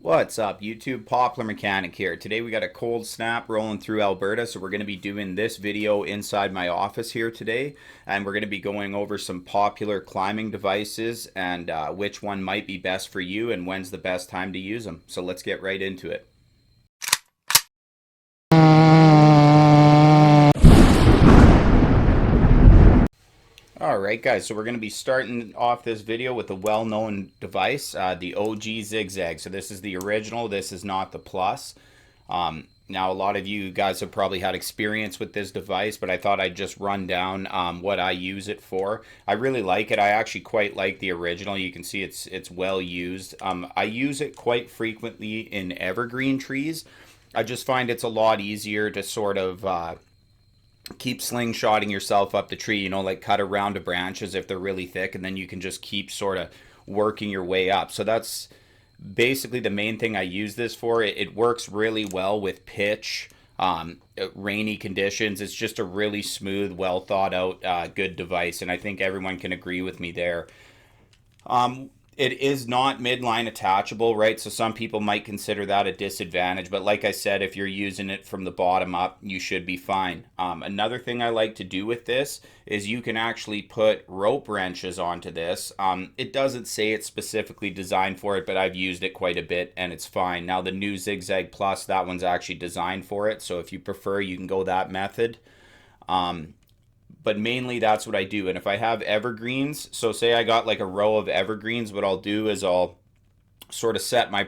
What's up YouTube? Poplar Mechanic here. Today we got a cold snap rolling through Alberta, so we're going to be doing this video inside my office here today, and we're going to be going over some popular climbing devices and which one might be best for you and when's the best time to use them. So let's get right into it. Alright guys, so we're going to be starting off this video with a well-known device, the OG Zig Zag. So this is the original, this is not the Plus. Now a lot of you guys have probably had experience with this device, but I thought I'd just run down what I use it for. I really like it. I actually quite like the original. You can see it's well used. I use it quite frequently in evergreen trees. I just find it's a lot easier to sort of keep slingshotting yourself up the tree, you know, like cut around the branches if they're really thick, and then you can just keep sort of working your way up. So that's basically the main thing I use this for. It works really well with pitch, rainy conditions. It's just a really smooth, well thought out, good device, and I think everyone can agree with me there. It is not midline attachable, right? So some people might consider that a disadvantage, but like I said, if you're using it from the bottom up, you should be fine. Another thing I like to do with this is you can actually put rope wrenches onto this. It doesn't say it's specifically designed for it, but I've used it quite a bit and it's fine. Now the new Zig Zag Plus, that one's actually designed for it, so if you prefer, you can go that method. But mainly that's what I do. And if I have evergreens, so say I got like a row of evergreens, what I'll do is I'll sort of set my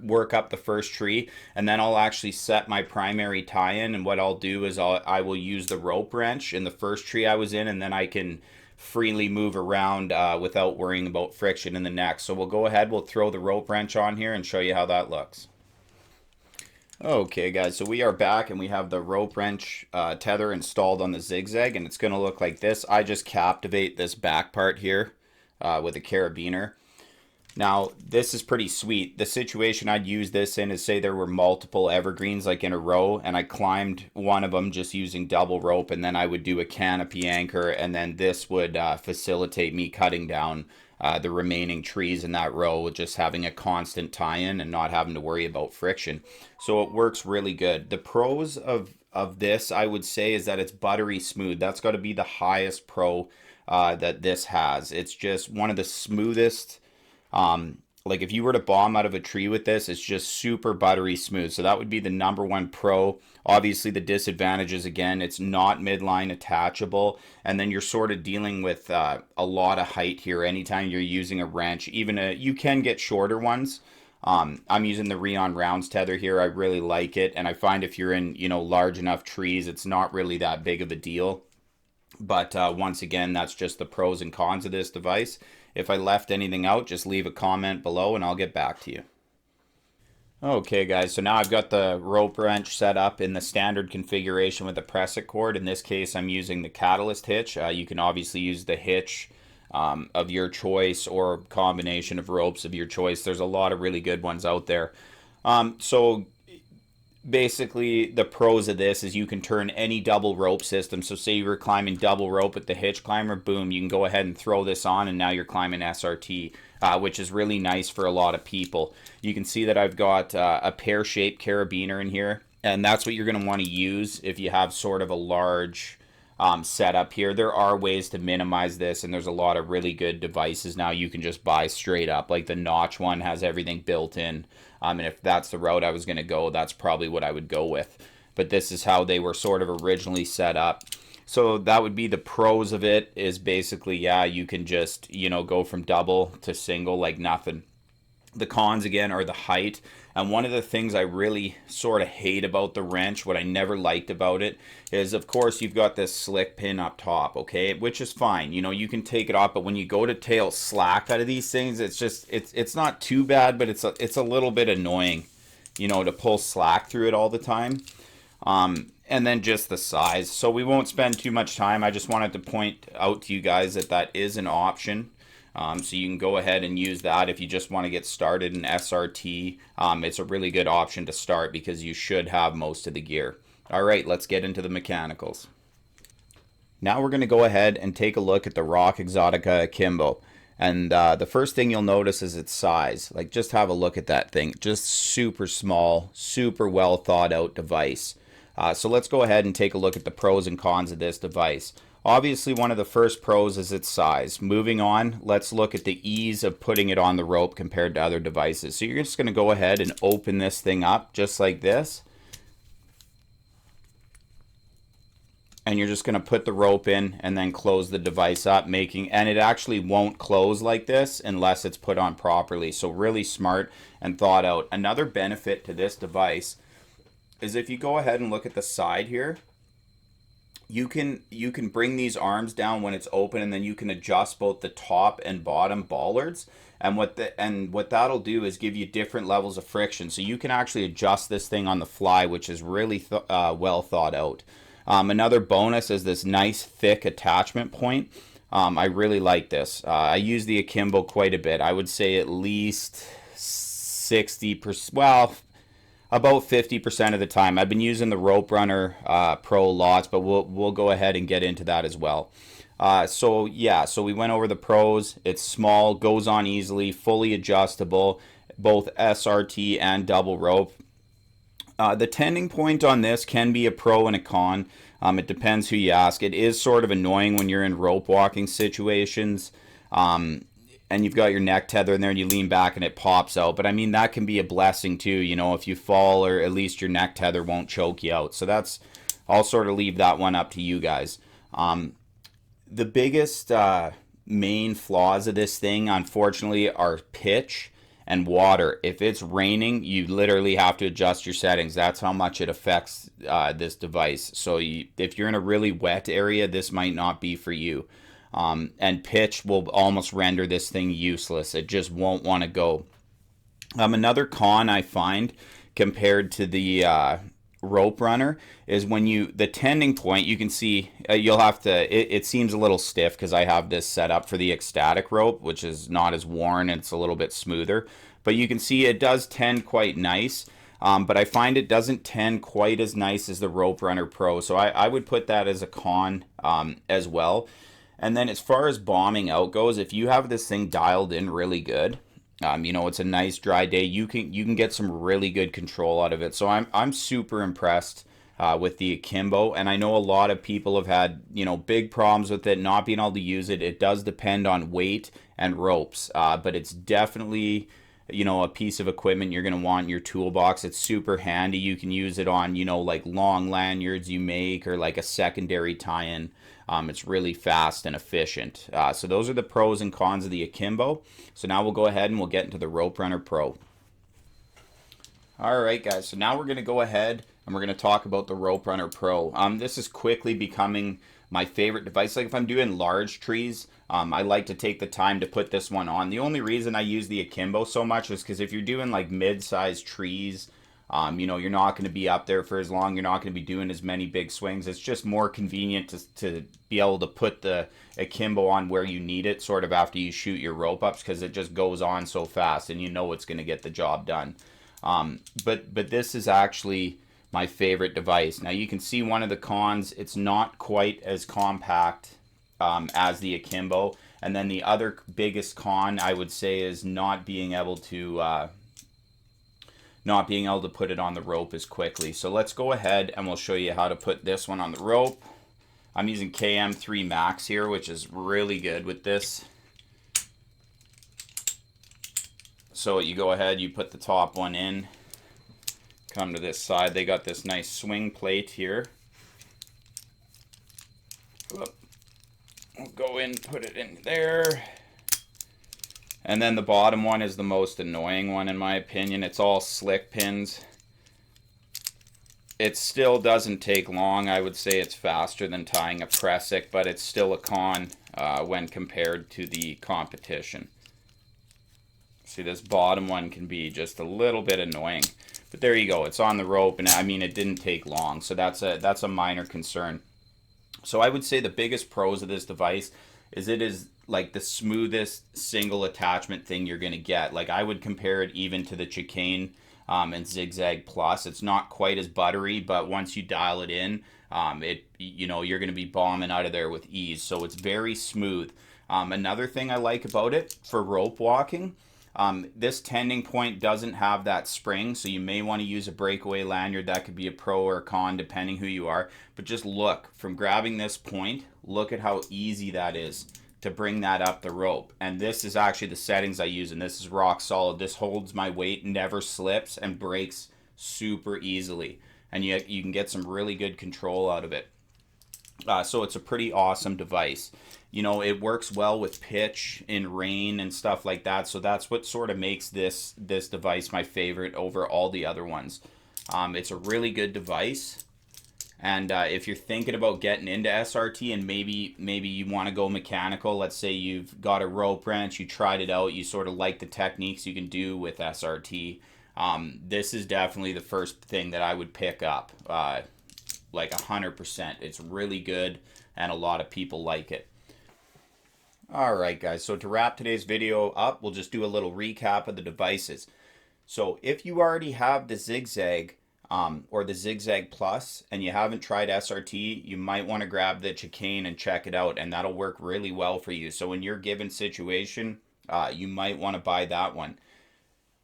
work up the first tree, and then I'll actually set my primary tie-in. And what I'll do is I will use the rope wrench in the first tree I was in, and then I can freely move around without worrying about friction in the next. So we'll go ahead, we'll throw the rope wrench on here and show you how that looks. Okay guys, so we are back and we have the rope wrench tether installed on the Zig Zag, and it's going to look like this. I just captivate this back part here with a carabiner. Now this is pretty sweet. The situation I'd use this in is, say there were multiple evergreens like in a row, and I climbed one of them just using double rope, and then I would do a canopy anchor, and then this would facilitate me cutting down the remaining trees in that row with just having a constant tie-in and not having to worry about friction. So it works really good. The pros of this, I would say, is that it's buttery smooth. That's got to be the highest pro that this has. It's just one of the smoothest. Like if you were to bomb out of a tree with this, it's just super buttery smooth. So that would be the #1 pro. Obviously the disadvantages, again, it's not midline attachable, and then you're sort of dealing with a lot of height here anytime you're using a wrench. You can get shorter ones. I'm using the Rion Rounds tether here. I really like it, and I find if you're in, you know, large enough trees, it's not really that big of a deal. But once again, that's just the pros and cons of this device. If I left anything out, just leave a comment below and I'll get back to you. Okay guys, so now I've got the rope wrench set up in the standard configuration with a press-it cord. In this case, I'm using the Catalyst hitch. You can obviously use the hitch of your choice or combination of ropes of your choice. There's a lot of really good ones out there. So basically the pros of this is you can turn any double rope system. So say you were climbing double rope with the hitch climber, boom, you can go ahead and throw this on, and now you're climbing SRT, which is really nice for a lot of people. You can see that I've got a pear-shaped carabiner in here, and that's what you're going to want to use if you have sort of a large setup here. There are ways to minimize this, and there's a lot of really good devices now you can just buy straight up. Like the Notch one has everything built in. And if that's the route I was going to go, that's probably what I would go with. But this is how they were sort of originally set up. So that would be the pros of it, is basically, yeah, you can just, you know, go from double to single like nothing. The cons, again, are the height. And one of the things I really sort of hate about the wrench, what I never liked about it, is of course you've got this slick pin up top, okay, which is fine. You know, you can take it off, but when you go to tail slack out of these things, it's just, it's not too bad, but it's a little bit annoying, you know, to pull slack through it all the time. And then just the size. So we won't spend too much time. I just wanted to point out to you guys that that is an option. So you can go ahead and use that if you just want to get started in SRT. It's a really good option to start because you should have most of the gear. All right, let's get into the mechanicals. Now we're going to go ahead and take a look at the Rock Exotica Kimbo. And the first thing you'll notice is its size. Like, just have a look at that thing. Just super small, super well thought out device. So let's go ahead and take a look at the pros and cons of this device. Obviously, one of the first pros is its size. Moving on, let's look at the ease of putting it on the rope compared to other devices. So you're just going to go ahead and open this thing up just like this. And you're just going to put the rope in and then close the device up, and it actually won't close like this unless it's put on properly. So really smart and thought out. Another benefit to this device is if you go ahead and look at the side here, you can bring these arms down when it's open, and then you can adjust both the top and bottom bollards. And what that'll do is give you different levels of friction. So you can actually adjust this thing on the fly, which is really well thought out. Another bonus is this nice thick attachment point. I really like this. I use the Kimbo quite a bit. I would say at least 60%, well, about 50% of the time. I've been using the Rope Runner Pro lots, but we'll go ahead and get into that as well. So we went over the pros. It's small, goes on easily, fully adjustable, both SRT and double rope. The tending point on this can be a pro and a con. It depends who you ask. It is sort of annoying when you're in rope walking situations, and you've got your neck tether in there and you lean back and it pops out. But I mean, that can be a blessing too, you know, if you fall, or at least your neck tether won't choke you out. So I'll sort of leave that one up to you guys. The biggest main flaws of this thing, unfortunately, are pitch and water. If it's raining, you literally have to adjust your settings. That's how much it affects this device. So if you're in a really wet area, this might not be for you. And pitch will almost render this thing useless. It just won't want to go. Another con I find compared to the Rope Runner is when the tending point, you can see you'll have to, it seems a little stiff because I have this set up for the Exotic rope, which is not as worn and it's a little bit smoother, but you can see it does tend quite nice. But I find it doesn't tend quite as nice as the Rope Runner Pro, so I would put that as a con as well. And then as far as bombing out goes, if you have this thing dialed in really good, you know, it's a nice dry day, you can get some really good control out of it. So I'm super impressed with the Kimbo, and I know a lot of people have had, you know, big problems with it, not being able to use it. It does depend on weight and ropes, but it's definitely, you know, a piece of equipment you're going to want in your toolbox. It's super handy. You can use it on, you know, like long lanyards you make, or like a secondary tie-in. It's really fast and efficient. So those are the pros and cons of the Kimbo. So now we'll go ahead and we'll get into the Rope Runner Pro. Alright guys, so now we're going to go ahead and we're going to talk about the Rope Runner Pro. This is quickly becoming my favorite device. Like if I'm doing large trees, I like to take the time to put this one on. The only reason I use the Kimbo so much is because if you're doing like mid-sized trees, you know, you're not going to be up there for as long. You're not going to be doing as many big swings. It's just more convenient to be able to put the Kimbo on where you need it, sort of after you shoot your rope ups, because it just goes on so fast and you know it's going to get the job done. But this is actually my favorite device. Now you can see one of the cons, it's not quite as compact as the Kimbo. And then the other biggest con I would say is not being able to put it on the rope as quickly. So let's go ahead and we'll show you how to put this one on the rope. I'm using KM3 Max here, which is really good with this. So you go ahead, you put the top one in, come to this side. They got this nice swing plate here. We'll go in, put it in there. And then the bottom one is the most annoying one in my opinion. It's all slick pins. It still doesn't take long. I would say it's faster than tying a pressic, but it's still a con when compared to the competition. See, this bottom one can be just a little bit annoying. But there you go. It's on the rope, and I mean, it didn't take long. So that's a minor concern. So I would say the biggest pros of this device is it is like the smoothest single attachment thing you're going to get. Like I would compare it even to the Chicane and Zig Zag Plus. It's not quite as buttery, but once you dial it in, you know, you're going to be bombing out of there with ease. So it's very smooth. Another thing I like about it for rope walking, this tending point doesn't have that spring, so you may want to use a breakaway lanyard. That could be a pro or a con depending who you are. But just look, from grabbing this point, look at how easy that is to bring that up the rope. And this is actually the settings I use, and this is rock solid. This holds my weight, never slips, and breaks super easily. And you can get some really good control out of it. So it's a pretty awesome device. You know, it works well with pitch in rain and stuff like that. So that's what sort of makes this device my favorite over all the other ones. It's a really good device. And if you're thinking about getting into SRT and maybe you want to go mechanical, let's say you've got a rope wrench, you tried it out, you sort of like the techniques you can do with SRT, this is definitely the first thing that I would pick up, like 100%. It's really good, and a lot of people like it. Alright guys, so to wrap today's video up, we'll just do a little recap of the devices. So if you already have the Zig Zag, or the Zig Zag Plus, and you haven't tried SRT, you might want to grab the chicane and check it out, and that'll work really well for you. So in your given situation, you might want to buy that one.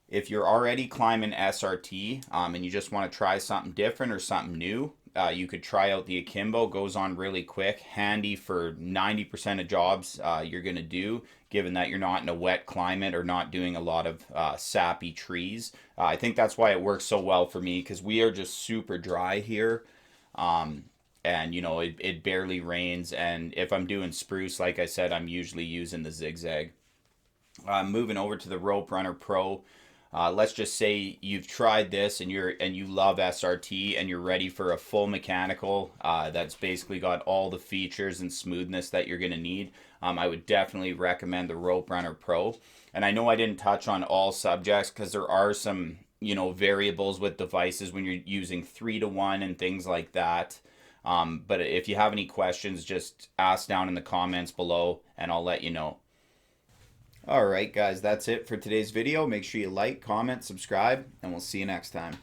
If you're already climbing SRT, and you just want to try something different or something new, you could try out the Kimbo. Goes on really quick, handy for 90% of jobs you're going to do, given that you're not in a wet climate or not doing a lot of sappy trees. I think that's why it works so well for me, because we are just super dry here. And you know, it barely rains, and if I'm doing spruce, like I said, I'm usually using the Zig Zag. Moving over to the Rope Runner Pro. Let's just say you've tried this and you love SRT and you're ready for a full mechanical that's basically got all the features and smoothness that you're going to need. I would definitely recommend the Rope Runner Pro. And I know I didn't touch on all subjects because there are some, you know, variables with devices when you're using 3-to-1 and things like that. But if you have any questions, just ask down in the comments below and I'll let you know. Alright guys, that's it for today's video. Make sure you like, comment, subscribe, and we'll see you next time.